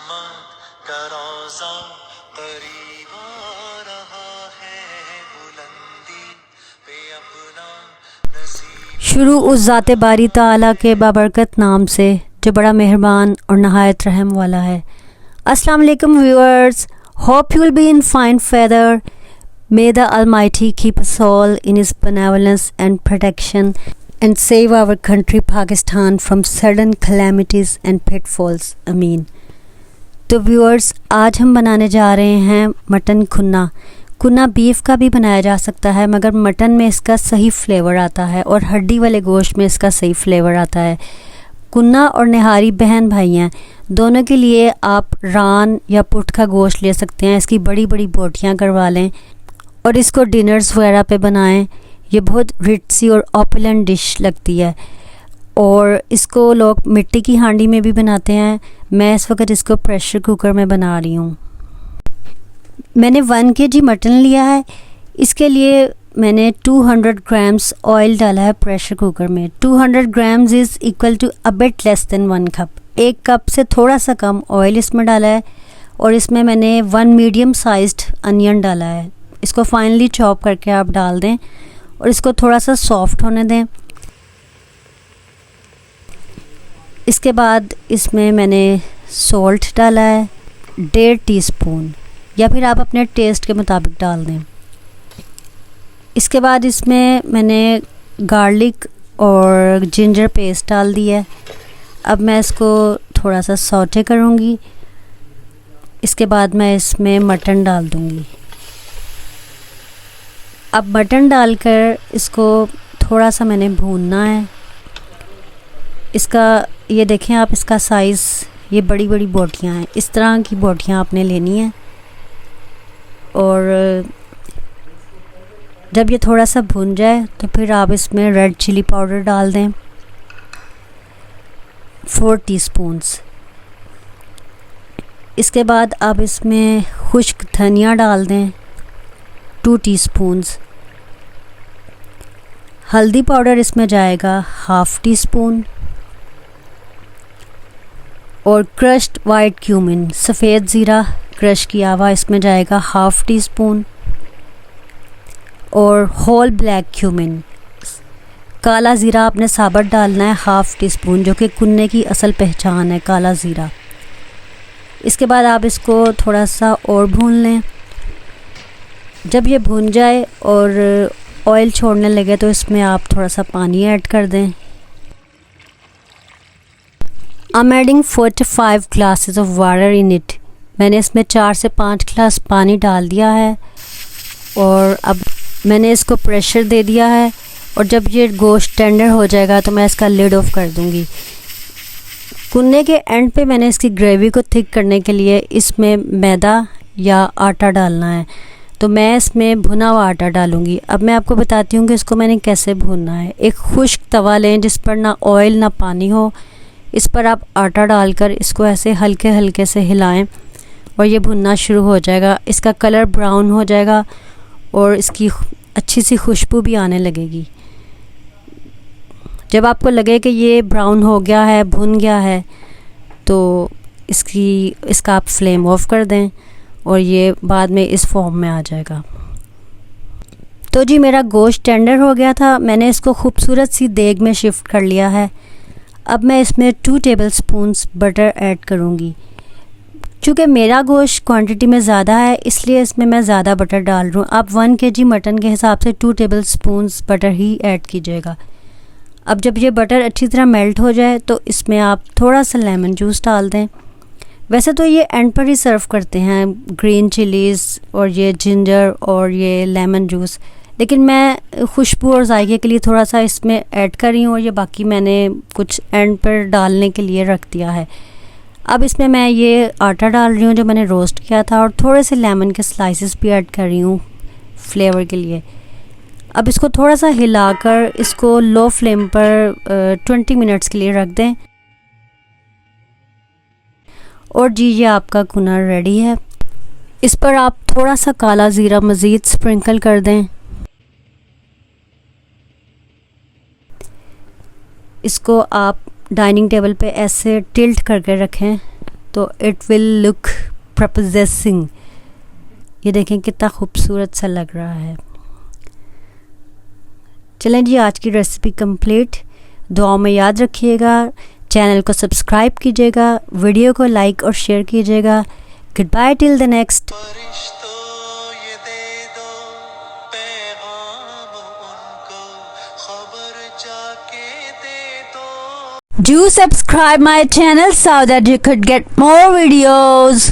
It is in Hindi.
रहमत का रोज़ा करीब आ रहा है, बुलंदी पे अपना नसीब। शुरू उस ज़ाते बारी ताला के बाबरकत नाम से जो बड़ा मेहरबान और नहायत रहम वाला है। अस्सलाम वालेकुम viewers, hope you will be in fine feather. May the Almighty keep us all in His benevolence and protection and save our country Pakistan from sudden calamities and pitfalls. Ameen. तो व्यूअर्स, आज हम बनाने जा रहे हैं मटन खुन्ना। खुन्ना बीफ का भी बनाया जा सकता है, मगर मटन में इसका सही फ्लेवर आता है और हड्डी वाले गोश्त में इसका सही फ्लेवर आता है। कुन्ना और निहारी बहन भाई हैं, दोनों के लिए आप रान या पुट का गोश्त ले सकते हैं। इसकी बड़ी बड़ी बोटियां करवा लें और इसको डिनर्स वगैरह पे बनाएं। ये बहुत रिच और ऑपुलेंट डिश लगती है और इसको लोग मिट्टी की हांडी में भी बनाते हैं। मैं इस वक्त इसको प्रेशर कुकर में बना रही हूँ। मैंने 1 kg मटन लिया है। इसके लिए मैंने 200 ग्राम्स ऑयल डाला है प्रेशर कुकर में। 200 grams is equal to a bit less than 1 cup. 1 cup से थोड़ा सा कम ऑयल इसमें डाला है और इसमें मैंने 1 मीडियम साइज्ड अनियन डाला है। इसको फाइनली चॉप करके आप डाल दें और इसको थोड़ा सा सॉफ्ट होने दें। इसके बाद इसमें मैंने सॉल्ट डाला है 1.5 टीस्पून, या फिर आप अपने टेस्ट के मुताबिक डाल दें। इसके बाद इसमें मैंने गार्लिक और जिंजर पेस्ट डाल दी है। अब मैं इसको थोड़ा सा सौटे करूँगी। इसके बाद मैं इसमें मटन डाल दूँगी। अब मटन डालकर इसको थोड़ा सा मैंने भूनना है। इसका ये देखें आप, इसका साइज़, ये बड़ी बड़ी बोटियाँ हैं, इस तरह की बोटियाँ आपने लेनी है। और जब ये थोड़ा सा भुन जाए तो फिर आप इसमें रेड चिली पाउडर डाल दें 4 टीस्पून्स। इसके बाद आप इसमें खुश्क धनिया डाल दें 2 टीस्पून्स। हल्दी पाउडर इसमें जाएगा 1/2 टीस्पून और क्रश्ड वाइट क्यूमिन, सफ़ेद ज़ीरा क्रश किया हुआ, इसमें जाएगा 1/2 टीस्पून और होल ब्लैक क्यूमिन, काला ज़ीरा आपने साबुत डालना है 1/2 टीस्पून, जो कि कुन्ने की असल पहचान है, काला ज़ीरा। इसके बाद आप इसको थोड़ा सा और भून लें। जब ये भून जाए और ऑयल छोड़ने लगे तो इसमें आप थोड़ा सा पानी ऐड कर दें। I am adding 4 to 5 glasses of water in it. मैंने इसमें 4 से 5 गिलास पानी डाल दिया है और अब मैंने इसको प्रेशर दे दिया है और जब ये गोश्त टेंडर हो जाएगा तो मैं इसका लिड ऑफ कर दूंगी। कुन्ने के एंड पे मैंने इसकी ग्रेवी को थिक करने के लिए इसमें मैदा या आटा डालना है, तो मैं इसमें भुना हुआ आटा डालूंगी। अब मैं आपको बताती हूँ कि इसको मैंने कैसे भुनना है। एक खुश्क तवा लें जिस पर ना ऑयल ना पानी हो। इस पर आप आटा डालकर इसको ऐसे हल्के हल्के से हिलाएं और ये भुनना शुरू हो जाएगा। इसका कलर ब्राउन हो जाएगा और इसकी अच्छी सी खुशबू भी आने लगेगी। जब आपको लगे कि ये ब्राउन हो गया है, भुन गया है, तो इसका आप फ्लेम ऑफ कर दें और ये बाद में इस फॉर्म में आ जाएगा। तो जी मेरा गोश्त टेंडर हो गया था। मैंने इसको खूबसूरत सी देग में शिफ्ट कर लिया है। अब मैं इसमें 2 टेबलस्पून्स बटर ऐड करूँगी। चूँकि मेरा गोश्त क्वांटिटी में ज़्यादा है इसलिए इसमें मैं ज़्यादा बटर डाल रही हूँ। आप 1 kg मटन के हिसाब से 2 टेबलस्पून्स बटर ही ऐड कीजिएगा। अब जब ये बटर अच्छी तरह मेल्ट हो जाए तो इसमें आप थोड़ा सा लेमन जूस डाल दें। वैसे तो ये एंड पर ही सर्व करते हैं, ग्रीन चिलीज़ और ये जिंजर और ये लेमन जूस, लेकिन मैं खुशबू और जायके के लिए थोड़ा सा इसमें ऐड कर रही हूँ और ये बाकी मैंने कुछ एंड पर डालने के लिए रख दिया है। अब इसमें मैं ये आटा डाल रही हूँ जो मैंने रोस्ट किया था और थोड़े से लेमन के स्लाइसेस भी ऐड कर रही हूँ फ्लेवर के लिए। अब इसको थोड़ा सा हिलाकर इसको लो फ्लेम पर 20 मिनट्स के लिए रख दें और जी ये आपका खुन्ना रेडी है। इस पर आप थोड़ा सा काला ज़ीरा मज़ीद स्प्रिंकल कर दें। इसको आप डाइनिंग टेबल पे ऐसे टिल्ट करके रखें तो इट विल लुक प्रपोजेसिंग। ये देखें कितना खूबसूरत सा लग रहा है। चलें जी, आज की रेसिपी कंप्लीट। दुआओं में याद रखिएगा, चैनल को सब्सक्राइब कीजिएगा, वीडियो को लाइक और शेयर कीजिएगा। Goodbye till the next. फरिश्तों ये दे दो पैगाम उनको, खबर जाके दे दो। Do subscribe my channel so that you could get more videos.